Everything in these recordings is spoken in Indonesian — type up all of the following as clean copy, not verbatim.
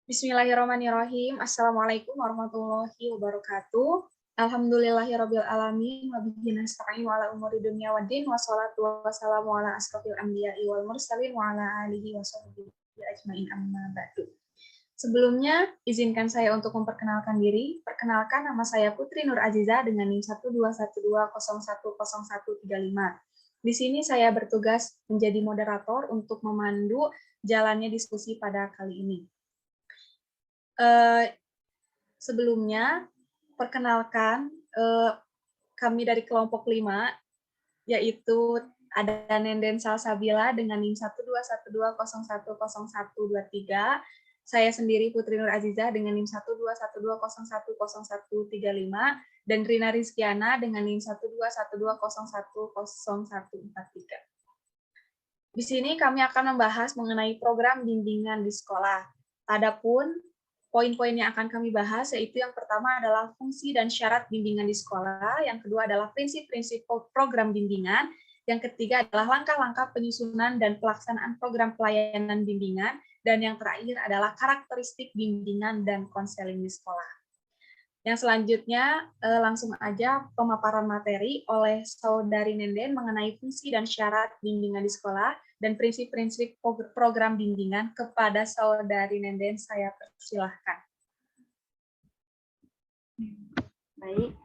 Bismillahirrahmanirrahim. Assalamualaikum warahmatullahi wabarakatuh. Alhamdulillahirabbil alamin wa bihi nasta'in wa ala umuri dunya waddin wassalatu wassalamu ala asrofil anbiya'i wal mursalin wa ala alihi washabbihi ajmain amma ba'du. Sebelumnya, izinkan saya untuk memperkenalkan diri. Perkenalkan, nama saya Putri Nur Aziza dengan NIM 12120100135. Di sini saya bertugas menjadi moderator untuk memandu jalannya diskusi pada kali ini. Sebelumnya, perkenalkan kami dari kelompok 5, yaitu ada Nenden Salsabila dengan NIM 12120100123, saya sendiri Putri Nur Aziza dengan NIM 12120100135, dan Rina Rizkiana dengan NIM 12120100143. Di sini kami akan membahas mengenai program bimbingan di sekolah. Adapun poin-poin yang akan kami bahas yaitu yang pertama adalah fungsi dan syarat bimbingan di sekolah, yang kedua adalah prinsip-prinsip program bimbingan, yang ketiga adalah langkah-langkah penyusunan dan pelaksanaan program pelayanan bimbingan, dan yang terakhir adalah karakteristik bimbingan dan konseling di sekolah. Yang selanjutnya langsung aja pemaparan materi oleh Saudari Nenden mengenai fungsi dan syarat bimbingan di sekolah dan prinsip-prinsip program bimbingan. Kepada Saudari Nenden, saya persilahkan. Baik,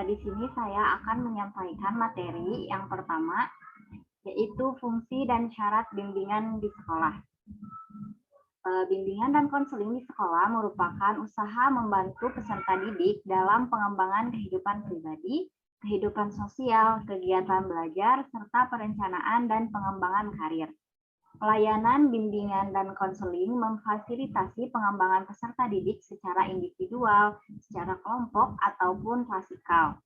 di sini saya akan menyampaikan materi yang pertama, yaitu fungsi dan syarat bimbingan di sekolah. Bimbingan dan konseling di sekolah merupakan usaha membantu peserta didik dalam pengembangan kehidupan pribadi, kehidupan sosial, kegiatan belajar, serta perencanaan dan pengembangan karir. Pelayanan, bimbingan, dan konseling memfasilitasi pengembangan peserta didik secara individual, secara kelompok, ataupun klasikal.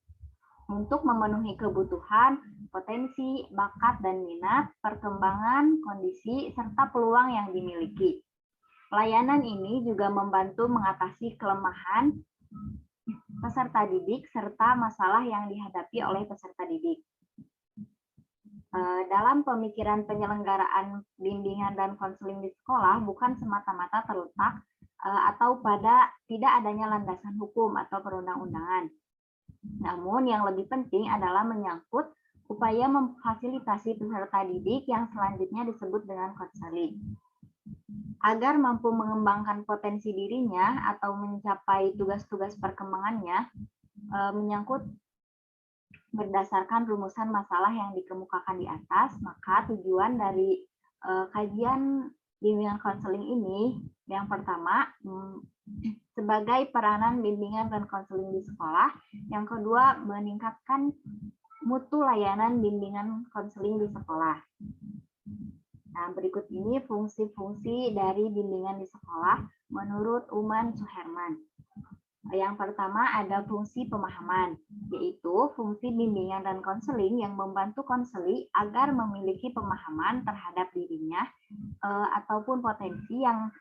Untuk memenuhi kebutuhan, potensi, bakat, dan minat, perkembangan, kondisi, serta peluang yang dimiliki. Pelayanan ini juga membantu mengatasi kelemahan peserta didik serta masalah yang dihadapi oleh peserta didik. Dalam pemikiran penyelenggaraan bimbingan dan konseling di sekolah bukan semata-mata terletak atau pada tidak adanya landasan hukum atau perundang-undangan. Namun yang lebih penting adalah menyangkut upaya memfasilitasi peserta didik yang selanjutnya disebut dengan konseling. Agar mampu mengembangkan potensi dirinya atau mencapai tugas-tugas perkembangannya, menyangkut berdasarkan rumusan masalah yang dikemukakan di atas, maka tujuan dari kajian bimbingan konseling ini, yang pertama, sebagai peranan bimbingan dan konseling di sekolah, yang kedua, meningkatkan mutu layanan bimbingan konseling di sekolah. Nah, berikut ini fungsi-fungsi dari bimbingan di sekolah menurut Uman Suherman. Yang pertama ada fungsi pemahaman, yaitu fungsi bimbingan dan konseling yang membantu konseli agar memiliki pemahaman terhadap dirinya ataupun potensi yang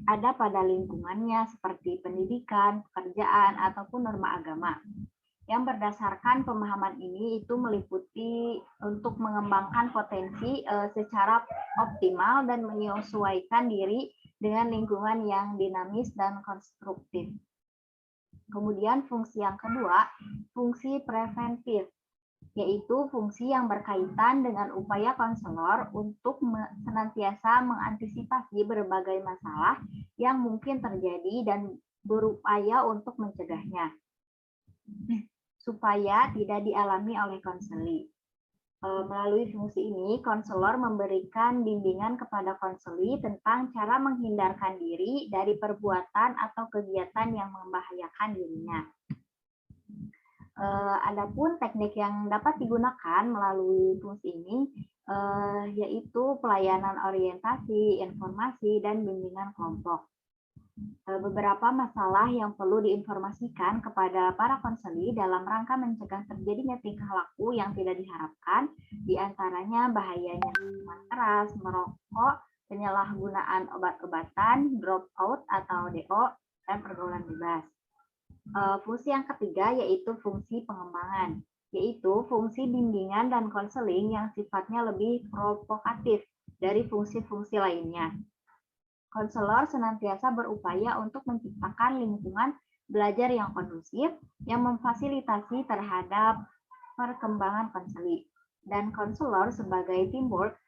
ada pada lingkungannya seperti pendidikan, pekerjaan, ataupun norma agama. Yang berdasarkan pemahaman ini itu meliputi untuk mengembangkan potensi secara optimal dan menyesuaikan diri dengan lingkungan yang dinamis dan konstruktif. Kemudian fungsi yang kedua, fungsi preventif, yaitu fungsi yang berkaitan dengan upaya konselor untuk senantiasa mengantisipasi berbagai masalah yang mungkin terjadi dan berupaya untuk mencegahnya, supaya tidak dialami oleh konseli. Melalui fungsi ini, konselor memberikan bimbingan kepada konseli tentang cara menghindarkan diri dari perbuatan atau kegiatan yang membahayakan dirinya. Adapun teknik yang dapat digunakan melalui fungsi ini, yaitu pelayanan orientasi, informasi, dan bimbingan kelompok. Beberapa masalah yang perlu diinformasikan kepada para konseli dalam rangka mencegah terjadinya tingkah laku yang tidak diharapkan, diantaranya bahayanya minuman keras, merokok, penyalahgunaan obat-obatan, dropout atau DO, dan pergaulan bebas. Fungsi yang ketiga yaitu fungsi pengembangan, yaitu fungsi bimbingan dan konseling yang sifatnya lebih provokatif dari fungsi-fungsi lainnya. Konselor senantiasa berupaya untuk menciptakan lingkungan belajar yang kondusif, yang memfasilitasi terhadap perkembangan konseli. Dan konselor sebagai teamwork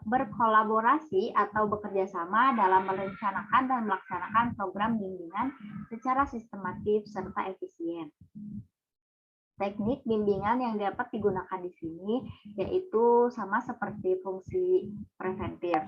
berkolaborasi atau bekerja sama dalam merencanakan dan melaksanakan program bimbingan secara sistematis serta efisien. Teknik bimbingan yang dapat digunakan di sini yaitu sama seperti fungsi preventif.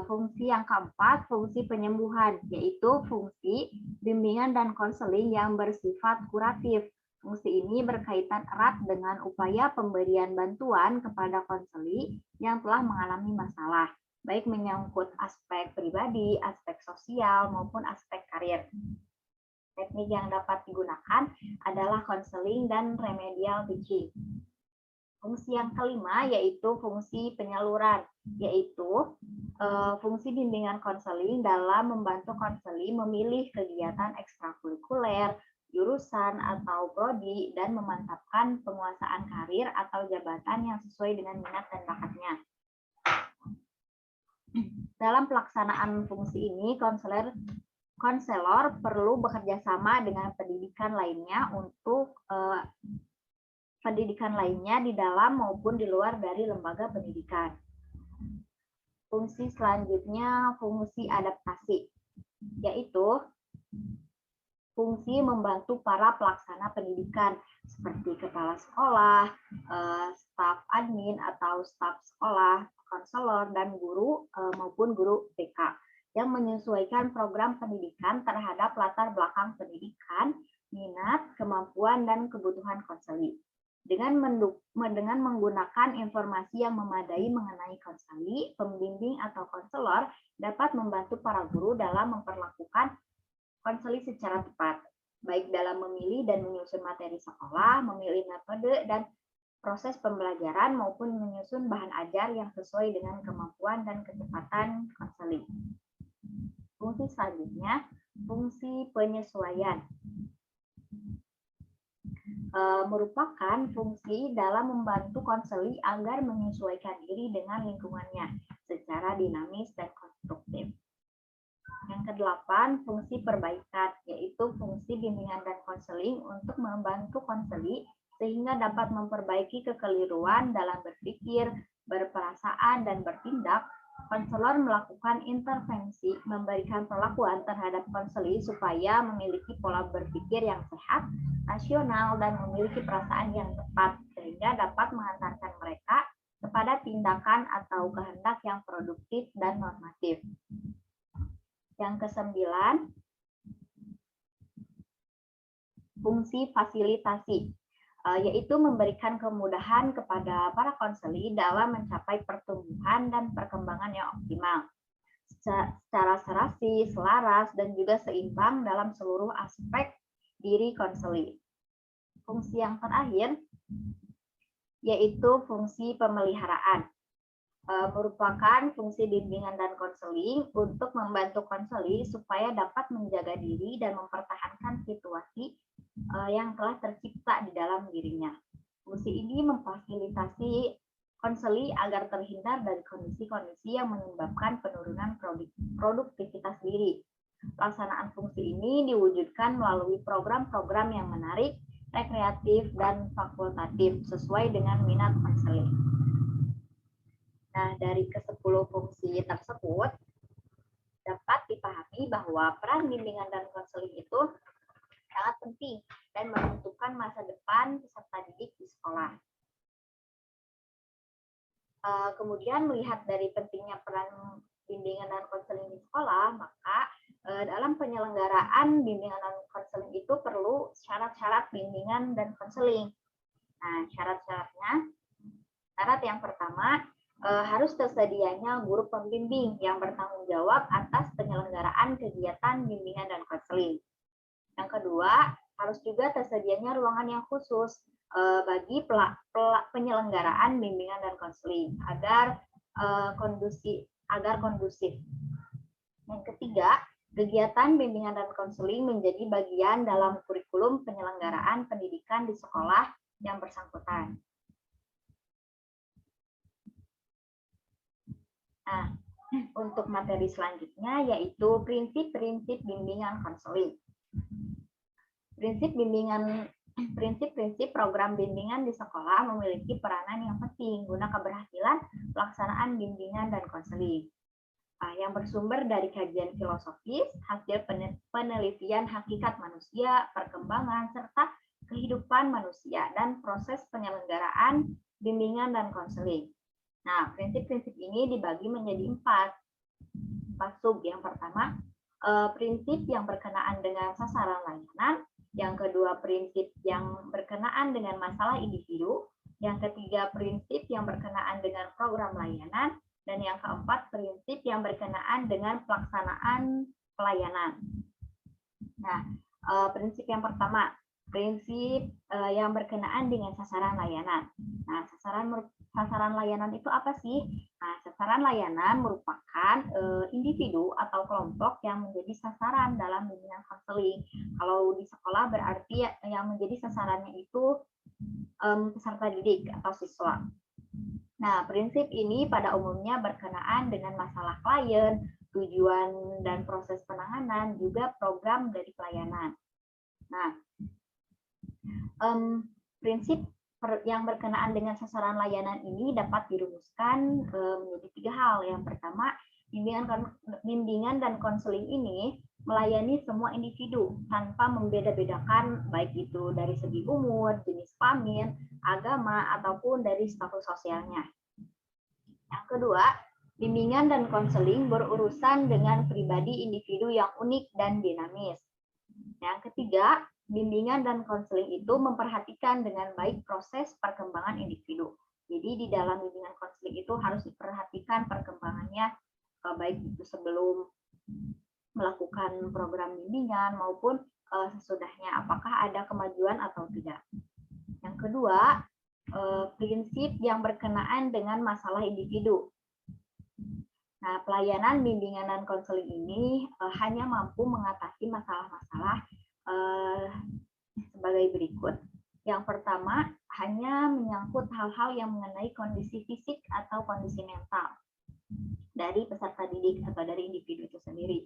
Fungsi yang keempat, fungsi penyembuhan, yaitu fungsi bimbingan dan konseling yang bersifat kuratif. Fungsi ini berkaitan erat dengan upaya pemberian bantuan kepada konseli yang telah mengalami masalah, baik menyangkut aspek pribadi, aspek sosial, maupun aspek karir. Teknik yang dapat digunakan adalah konseling dan remedial teaching. Fungsi yang kelima yaitu fungsi penyaluran, yaitu fungsi bimbingan konseling dalam membantu konseli memilih kegiatan ekstrakurikuler, jurusan atau prodi, dan memantapkan penguasaan karir atau jabatan yang sesuai dengan minat dan bakatnya. Dalam pelaksanaan fungsi ini, konselor perlu bekerja sama dengan pendidikan lainnya untuk pendidikan lainnya di dalam maupun di luar dari lembaga pendidikan. Fungsi selanjutnya fungsi adaptasi, yaitu fungsi membantu para pelaksana pendidikan seperti kepala sekolah, staf admin atau staf sekolah, konselor, dan guru maupun guru TK yang menyesuaikan program pendidikan terhadap latar belakang pendidikan, minat, kemampuan, dan kebutuhan konseli. Dengan menggunakan informasi yang memadai mengenai konseli, pembimbing atau konselor dapat membantu para guru dalam memperlakukan konseli secara tepat, baik dalam memilih dan menyusun materi sekolah, memilih metode dan proses pembelajaran, maupun menyusun bahan ajar yang sesuai dengan kemampuan dan kecepatan konseli. Fungsi selanjutnya, fungsi penyesuaian. Merupakan fungsi dalam membantu konseli agar menyesuaikan diri dengan lingkungannya secara dinamis dan konstruktif. Yang kedelapan, fungsi perbaikan, yaitu fungsi bimbingan dan konseling untuk membantu konseli sehingga dapat memperbaiki kekeliruan dalam berpikir, berperasaan, dan bertindak. Konselor melakukan intervensi, memberikan perlakuan terhadap konseli supaya memiliki pola berpikir yang sehat, rasional, dan memiliki perasaan yang tepat, sehingga dapat mengantarkan mereka kepada tindakan atau kehendak yang produktif dan normatif. Yang kesembilan, fungsi fasilitasi, yaitu memberikan kemudahan kepada para konseli dalam mencapai pertumbuhan dan perkembangan yang optimal, secara serasi, selaras, dan juga seimbang dalam seluruh aspek diri konseli. Fungsi yang terakhir, yaitu fungsi pemeliharaan, merupakan fungsi bimbingan dan konseling untuk membantu konseli supaya dapat menjaga diri dan mempertahankan situasi yang telah tercipta di dalam dirinya. Fungsi ini memfasilitasi konseli agar terhindar dari kondisi-kondisi yang menyebabkan penurunan produktivitas diri. Pelaksanaan fungsi ini diwujudkan melalui program-program yang menarik, rekreatif, dan fakultatif sesuai dengan minat konseli. Nah, dari ke-10 fungsi tersebut, dapat dipahami bahwa peran bimbingan dan konseling itu sangat penting dan menentukan masa depan peserta didik di sekolah. Kemudian melihat dari pentingnya peran bimbingan dan konseling di sekolah, maka dalam penyelenggaraan bimbingan dan konseling itu perlu syarat-syarat bimbingan dan konseling. Nah, syarat-syaratnya, syarat yang pertama, harus tersedianya guru pembimbing yang bertanggung jawab atas penyelenggaraan kegiatan bimbingan dan konseling. Yang kedua, harus juga tersedianya ruangan yang khusus bagi penyelenggaraan bimbingan dan konseling agar kondusif. Yang ketiga, kegiatan bimbingan dan konseling menjadi bagian dalam kurikulum penyelenggaraan pendidikan di sekolah yang bersangkutan. Nah, untuk materi selanjutnya yaitu prinsip-prinsip bimbingan konseling. Prinsip-prinsip program bimbingan di sekolah memiliki peranan yang penting guna keberhasilan pelaksanaan bimbingan dan konseling. Yang bersumber dari kajian filosofis, hasil penelitian hakikat manusia, perkembangan, serta kehidupan manusia, dan proses penyelenggaraan bimbingan dan konseling. Nah, prinsip-prinsip ini dibagi menjadi empat sub. Yang pertama, prinsip yang berkenaan dengan sasaran layanan. Yang kedua, prinsip yang berkenaan dengan masalah individu. Yang ketiga, prinsip yang berkenaan dengan program layanan. Dan yang keempat, prinsip yang berkenaan dengan pelaksanaan pelayanan. Nah, prinsip yang pertama, prinsip yang berkenaan dengan sasaran layanan. Nah, sasaran layanan itu apa sih? Nah, sasaran layanan merupakan individu atau kelompok yang menjadi sasaran dalam bimbingan konseling. Kalau di sekolah berarti yang menjadi sasarannya itu peserta didik atau siswa. Nah, prinsip ini pada umumnya berkenaan dengan masalah klien, tujuan dan proses penanganan, juga program dari pelayanan. Nah, prinsip yang berkenaan dengan sasaran layanan ini dapat dirumuskan menjadi tiga hal. Yang pertama, bimbingan dan konseling ini melayani semua individu tanpa membeda-bedakan baik itu dari segi umur, jenis kelamin, agama, ataupun dari status sosialnya. Yang kedua, bimbingan dan konseling berurusan dengan pribadi individu yang unik dan dinamis. Yang ketiga, bimbingan dan konseling itu memperhatikan dengan baik proses perkembangan individu. Jadi di dalam bimbingan konseling itu harus diperhatikan perkembangannya, baik itu sebelum melakukan program bimbingan maupun sesudahnya, apakah ada kemajuan atau tidak. Yang kedua, prinsip yang berkenaan dengan masalah individu. Nah, pelayanan bimbingan dan konseling ini hanya mampu mengatasi masalah-masalah sebagai berikut. Yang pertama, hanya menyangkut hal-hal yang mengenai kondisi fisik atau kondisi mental dari peserta didik atau dari individu itu sendiri.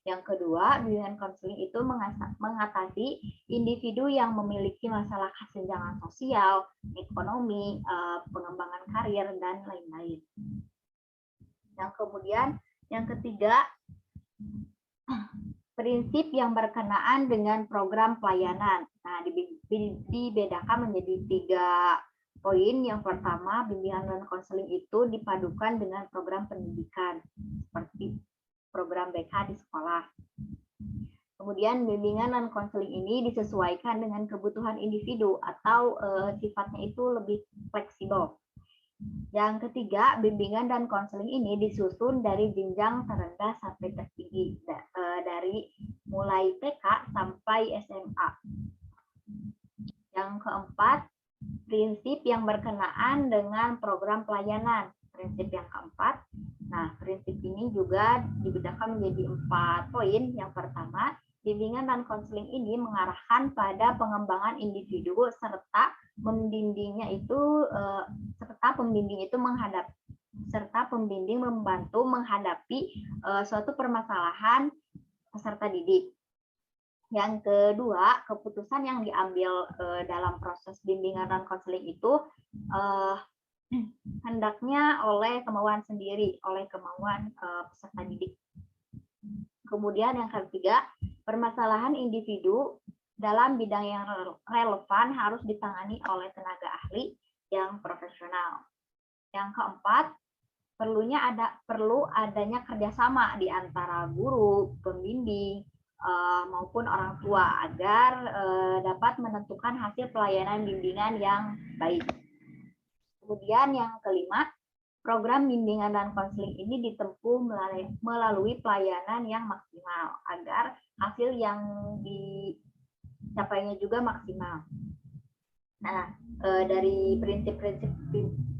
Yang kedua, bimbingan konseling itu mengatasi individu yang memiliki masalah kesenjangan sosial, ekonomi, pengembangan karir, dan lain-lain. Yang ketiga, prinsip yang berkenaan dengan program pelayanan. Nah, dibedakan menjadi tiga poin. Yang pertama, bimbingan dan konseling itu dipadukan dengan program pendidikan, seperti program BK di sekolah. Kemudian, bimbingan dan konseling ini disesuaikan dengan kebutuhan individu atau sifatnya itu lebih fleksibel. Yang ketiga, bimbingan dan konseling ini disusun dari jenjang terendah sampai tertinggi, dari mulai TK sampai SMA. Yang keempat, prinsip yang berkenaan dengan program pelayanan. Prinsip yang keempat, nah prinsip ini juga dibedakan menjadi 4 poin. Yang pertama, bimbingan dan konseling ini mengarahkan pada pengembangan individu serta pembimbing membantu menghadapi suatu permasalahan peserta didik. Yang kedua, keputusan yang diambil dalam proses bimbingan dan konseling itu hendaknya oleh kemauan sendiri, oleh kemauan peserta didik. Kemudian yang ketiga, permasalahan individu dalam bidang yang relevan harus ditangani oleh tenaga ahli yang profesional. Yang keempat, perlu adanya kerjasama di antara guru, pembimbing, maupun orang tua agar dapat menentukan hasil pelayanan bimbingan yang baik. Kemudian yang kelima, program bimbingan dan konseling ini ditempuh melalui pelayanan yang maksimal agar hasil yang dicapainya juga maksimal. Nah, dari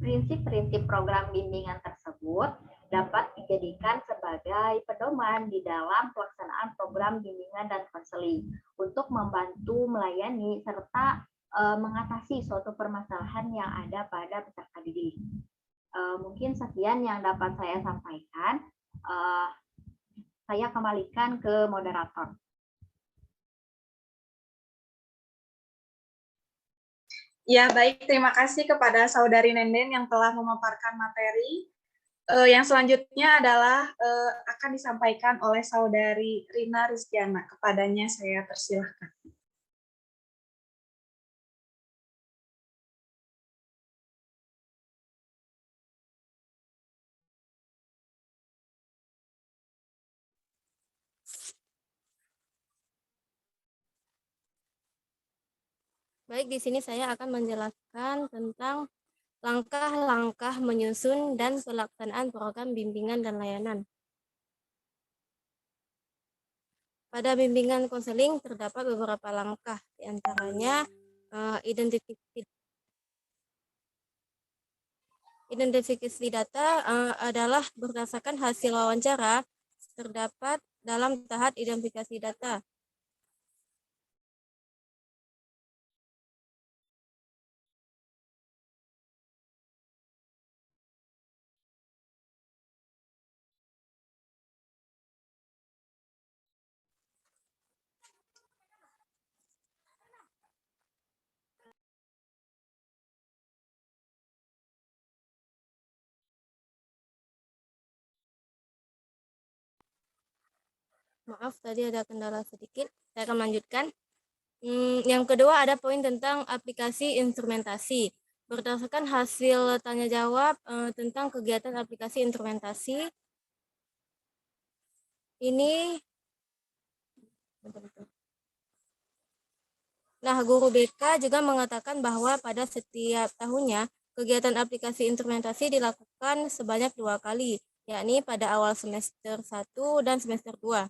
prinsip-prinsip program bimbingan tersebut dapat dijadikan sebagai pedoman di dalam pelaksanaan program bimbingan dan konseling untuk membantu melayani serta mengatasi suatu permasalahan yang ada pada peserta didik. Mungkin sekian yang dapat saya sampaikan. Saya kembalikan ke moderator. Ya, baik. Terima kasih kepada Saudari Nenden yang telah memaparkan materi. Yang selanjutnya adalah akan disampaikan oleh Saudari Rina Rizkiana. Kepadanya saya persilahkan. Baik, di sini saya akan menjelaskan tentang langkah-langkah menyusun dan pelaksanaan program bimbingan dan layanan. Pada bimbingan konseling terdapat beberapa langkah, diantaranya identifikasi data adalah berdasarkan hasil wawancara terdapat dalam tahap identifikasi data. Maaf, tadi ada kendala sedikit. Saya akan lanjutkan. Yang kedua ada poin tentang aplikasi instrumentasi. Berdasarkan hasil tanya jawab tentang kegiatan aplikasi instrumentasi, ini guru BK juga mengatakan bahwa pada setiap tahunnya kegiatan aplikasi instrumentasi dilakukan sebanyak 2 kali, yakni pada awal semester 1 dan semester 2.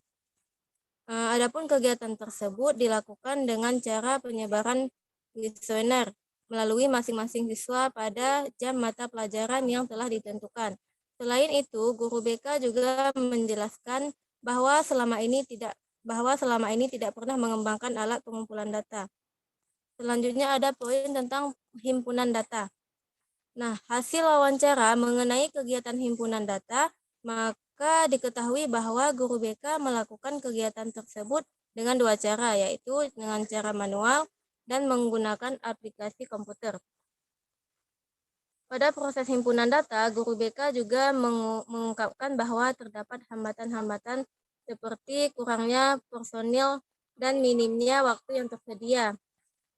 Adapun kegiatan tersebut dilakukan dengan cara penyebaran kuesioner melalui masing-masing siswa pada jam mata pelajaran yang telah ditentukan. Selain itu, guru BK juga menjelaskan bahwa selama ini tidak pernah mengembangkan alat pengumpulan data. Selanjutnya ada poin tentang himpunan data. Nah, hasil wawancara mengenai kegiatan himpunan data, maka diketahui bahwa guru BK melakukan kegiatan tersebut dengan 2 cara, yaitu dengan cara manual dan menggunakan aplikasi komputer. Pada proses himpunan data, guru BK juga mengungkapkan bahwa terdapat hambatan-hambatan seperti kurangnya personil dan minimnya waktu yang tersedia.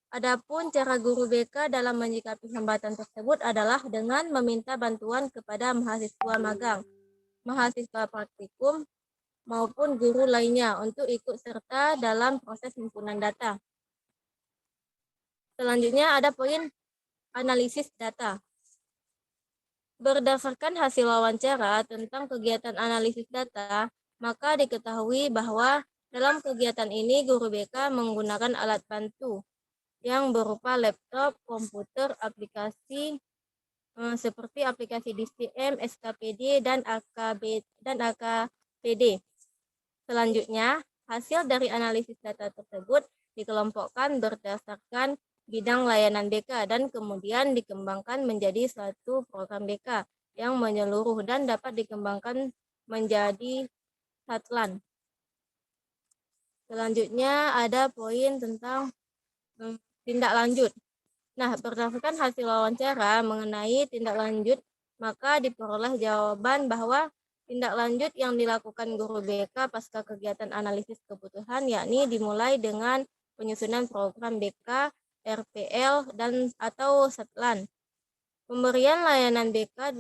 Adapun cara guru BK dalam menyikapi hambatan tersebut adalah dengan meminta bantuan kepada mahasiswa magang, mahasiswa praktikum, maupun guru lainnya untuk ikut serta dalam proses himpunan data. Selanjutnya ada poin analisis data. Berdasarkan hasil wawancara tentang kegiatan analisis data, maka diketahui bahwa dalam kegiatan ini guru BK menggunakan alat bantu yang berupa laptop, komputer, aplikasi seperti aplikasi DCM, SKPD, dan AKPD. Selanjutnya, hasil dari analisis data tersebut dikelompokkan berdasarkan bidang layanan BK dan kemudian dikembangkan menjadi suatu program BK yang menyeluruh dan dapat dikembangkan menjadi satlan. Selanjutnya ada poin tentang tindak lanjut. Nah, berdasarkan hasil wawancara mengenai tindak lanjut, maka diperoleh jawaban bahwa tindak lanjut yang dilakukan guru BK pasca kegiatan analisis kebutuhan, yakni dimulai dengan penyusunan program BK, RPL, dan atau satlan. Pemberian layanan BK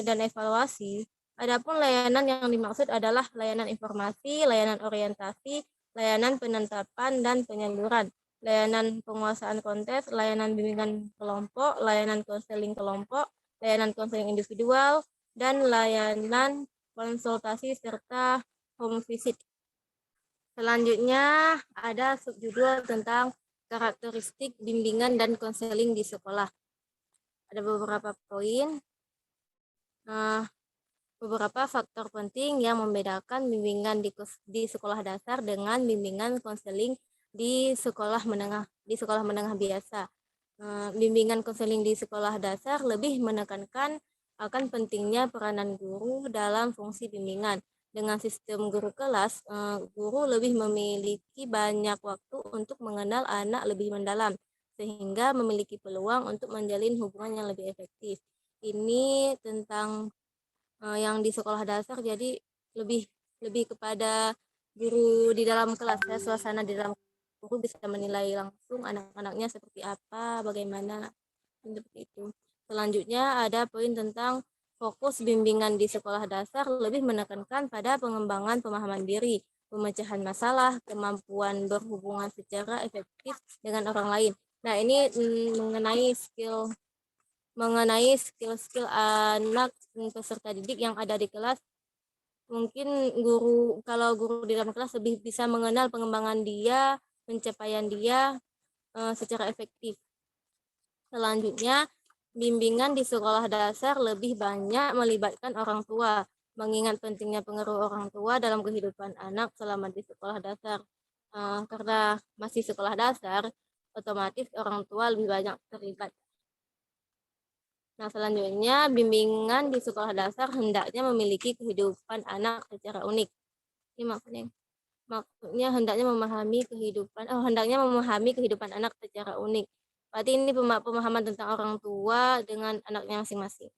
dan evaluasi. Adapun layanan yang dimaksud adalah layanan informasi, layanan orientasi, layanan penetapan dan penyaluran, layanan penguasaan kontes, layanan bimbingan kelompok, layanan konseling kelompok, layanan konseling individual, dan layanan konsultasi serta home visit. Selanjutnya ada subjudul tentang karakteristik bimbingan dan konseling di sekolah. Ada beberapa poin, beberapa faktor penting yang membedakan bimbingan di sekolah dasar dengan bimbingan konseling di sekolah menengah biasa. Bimbingan konseling di sekolah dasar lebih menekankan akan pentingnya peranan guru dalam fungsi bimbingan. Dengan sistem guru kelas, guru lebih memiliki banyak waktu untuk mengenal anak lebih mendalam, sehingga memiliki peluang untuk menjalin hubungan yang lebih efektif. Ini tentang yang di sekolah dasar, jadi lebih lebih kepada guru di dalam kelas ya, suasana di dalam guru bisa menilai langsung anak-anaknya seperti apa, bagaimana, seperti itu. Selanjutnya ada poin tentang fokus bimbingan di sekolah dasar lebih menekankan pada pengembangan pemahaman diri, pemecahan masalah, kemampuan berhubungan secara efektif dengan orang lain. Nah, ini mengenai skill-skill anak peserta didik yang ada di kelas. Mungkin kalau guru di dalam kelas lebih bisa mengenal pengembangan dia, pencapaian dia secara efektif. Selanjutnya, bimbingan di sekolah dasar lebih banyak melibatkan orang tua, mengingat pentingnya pengaruh orang tua dalam kehidupan anak selama di sekolah dasar. Karena masih sekolah dasar, otomatis orang tua lebih banyak terlibat. Nah, selanjutnya, bimbingan di sekolah dasar hendaknya memiliki kehidupan anak secara unik. Ini maksudnya hendaknya memahami kehidupan anak secara unik. Berarti ini pemahaman tentang orang tua dengan anaknya masing-masing.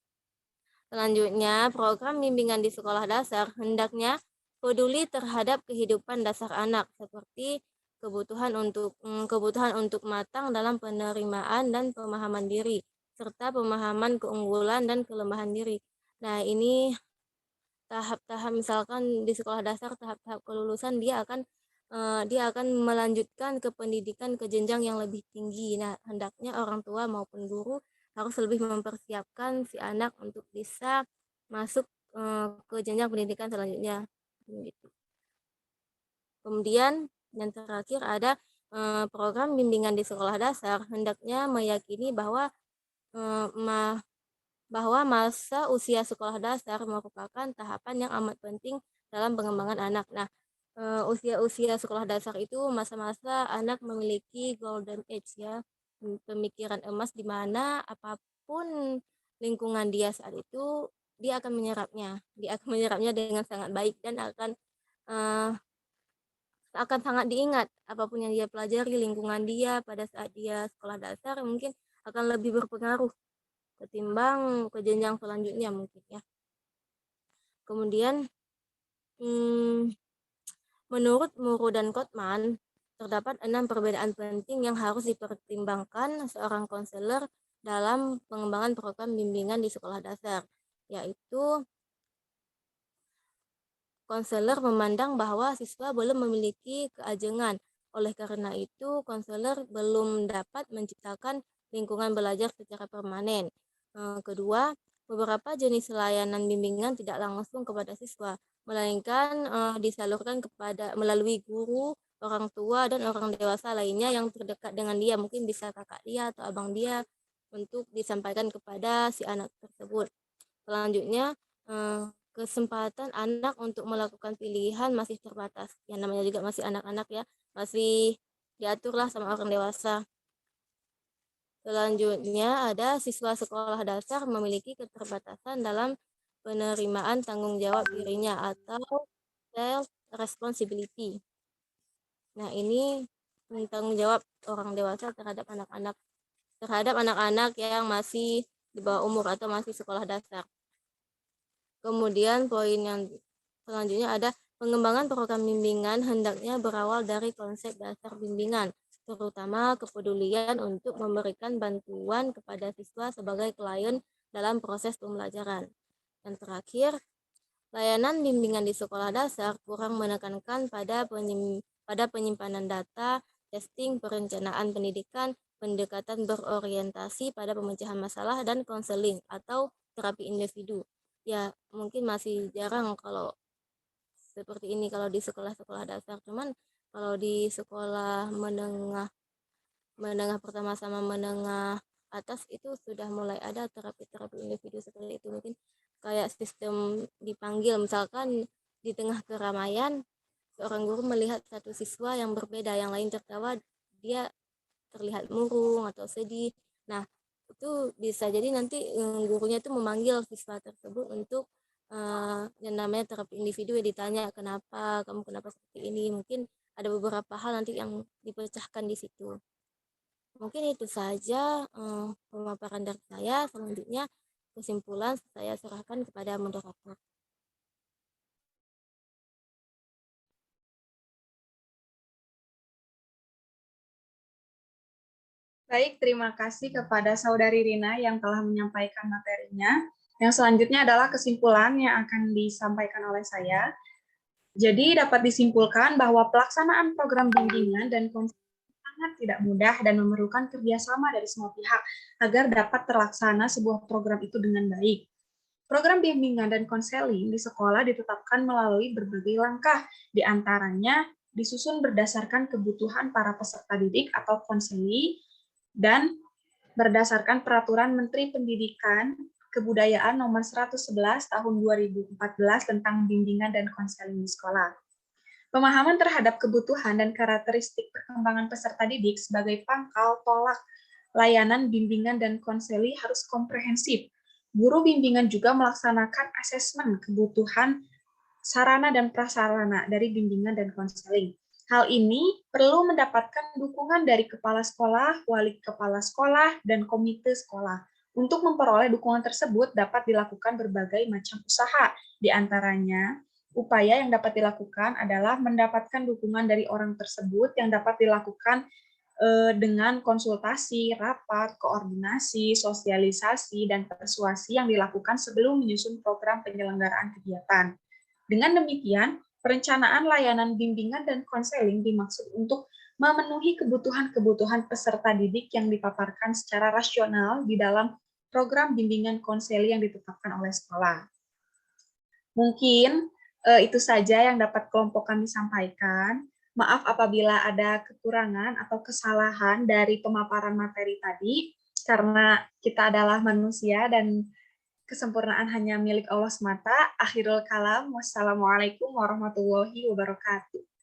Selanjutnya, program bimbingan di sekolah dasar hendaknya peduli terhadap kehidupan dasar anak, seperti kebutuhan untuk matang dalam penerimaan dan pemahaman diri, serta pemahaman keunggulan dan kelemahan diri. Nah, ini tahap-tahap, misalkan di sekolah dasar tahap-tahap kelulusan dia akan melanjutkan ke pendidikan ke jenjang yang lebih tinggi. Nah, hendaknya orang tua maupun guru harus lebih mempersiapkan si anak untuk bisa masuk ke jenjang pendidikan selanjutnya. Gitu. Kemudian yang terakhir ada program bimbingan di sekolah dasar hendaknya meyakini bahwa masa usia sekolah dasar merupakan tahapan yang amat penting dalam pengembangan anak. Nah, usia-usia sekolah dasar itu masa-masa anak memiliki golden age ya, pemikiran emas di mana apapun lingkungan dia saat itu dia akan menyerapnya dengan sangat baik dan akan sangat diingat apapun yang dia pelajari, lingkungan dia pada saat dia sekolah dasar mungkin akan lebih berpengaruh ketimbang ke jenjang selanjutnya mungkin ya. Kemudian menurut Muru dan Kotman, terdapat 6 perbedaan penting yang harus dipertimbangkan seorang konselor dalam pengembangan program bimbingan di sekolah dasar, yaitu konselor memandang bahwa siswa belum memiliki keajengan. Oleh karena itu, konselor belum dapat menciptakan lingkungan belajar secara permanen. Kedua, beberapa jenis layanan bimbingan tidak langsung kepada siswa, melainkan disalurkan melalui guru, orang tua, dan orang dewasa lainnya yang terdekat dengan dia. Mungkin bisa kakak dia atau abang dia untuk disampaikan kepada si anak tersebut. Selanjutnya, kesempatan anak untuk melakukan pilihan masih terbatas. Yang namanya juga masih anak-anak ya, masih diaturlah sama orang dewasa. Selanjutnya ada siswa sekolah dasar memiliki keterbatasan dalam penerimaan tanggung jawab dirinya atau self responsibility. Nah, ini tanggung jawab orang dewasa terhadap anak-anak yang masih di bawah umur atau masih sekolah dasar. Kemudian poin yang selanjutnya ada pengembangan program bimbingan hendaknya berawal dari konsep dasar bimbingan, terutama kepedulian untuk memberikan bantuan kepada siswa sebagai klien dalam proses pembelajaran. Dan terakhir, layanan bimbingan di sekolah dasar kurang menekankan pada penyimpanan data, testing, perencanaan pendidikan, pendekatan berorientasi pada pemecahan masalah, dan konseling atau terapi individu. Ya, mungkin masih jarang kalau seperti ini kalau di sekolah-sekolah dasar. Cuman kalau di sekolah menengah pertama sama menengah atas itu sudah mulai ada terapi-terapi individu seperti itu. Mungkin kayak sistem dipanggil, misalkan di tengah keramaian seorang guru melihat satu siswa yang berbeda, yang lain tertawa, dia terlihat murung atau sedih. Nah, itu bisa jadi nanti gurunya itu memanggil siswa tersebut untuk yang namanya terapi individu, ya ditanya kamu kenapa seperti ini, mungkin ada beberapa hal nanti yang dipecahkan di situ. Mungkin itu saja pemaparan dari saya. Selanjutnya kesimpulan saya serahkan kepada moderator. Baik, terima kasih kepada Saudari Rina yang telah menyampaikan materinya. Yang selanjutnya adalah kesimpulan yang akan disampaikan oleh saya. Jadi dapat disimpulkan bahwa pelaksanaan program bimbingan dan konseling sangat tidak mudah dan memerlukan kerjasama dari semua pihak agar dapat terlaksana sebuah program itu dengan baik. Program bimbingan dan konseling di sekolah ditetapkan melalui berbagai langkah, di antaranya disusun berdasarkan kebutuhan para peserta didik atau konseli dan berdasarkan Peraturan Menteri Pendidikan Kebudayaan Nomor 111 Tahun 2014 tentang bimbingan dan konseling di sekolah. Pemahaman terhadap kebutuhan dan karakteristik perkembangan peserta didik sebagai pangkal tolak layanan bimbingan dan konseli harus komprehensif. Guru bimbingan juga melaksanakan asesmen kebutuhan sarana dan prasarana dari bimbingan dan konseling. Hal ini perlu mendapatkan dukungan dari kepala sekolah, wali kepala sekolah, dan komite sekolah. Untuk memperoleh dukungan tersebut dapat dilakukan berbagai macam usaha. Di antaranya, upaya yang dapat dilakukan adalah mendapatkan dukungan dari orang tersebut yang dapat dilakukan dengan konsultasi, rapat, koordinasi, sosialisasi, dan persuasi yang dilakukan sebelum menyusun program penyelenggaraan kegiatan. Dengan demikian, perencanaan layanan bimbingan dan konseling dimaksud untuk memenuhi kebutuhan-kebutuhan peserta didik yang dipaparkan secara rasional di dalam program bimbingan konseling yang ditetapkan oleh sekolah. Mungkin itu saja yang dapat kelompok kami sampaikan. Maaf apabila ada kekurangan atau kesalahan dari pemaparan materi tadi, karena kita adalah manusia dan kesempurnaan hanya milik Allah semata. Akhirul kalam. Wassalamualaikum warahmatullahi wabarakatuh.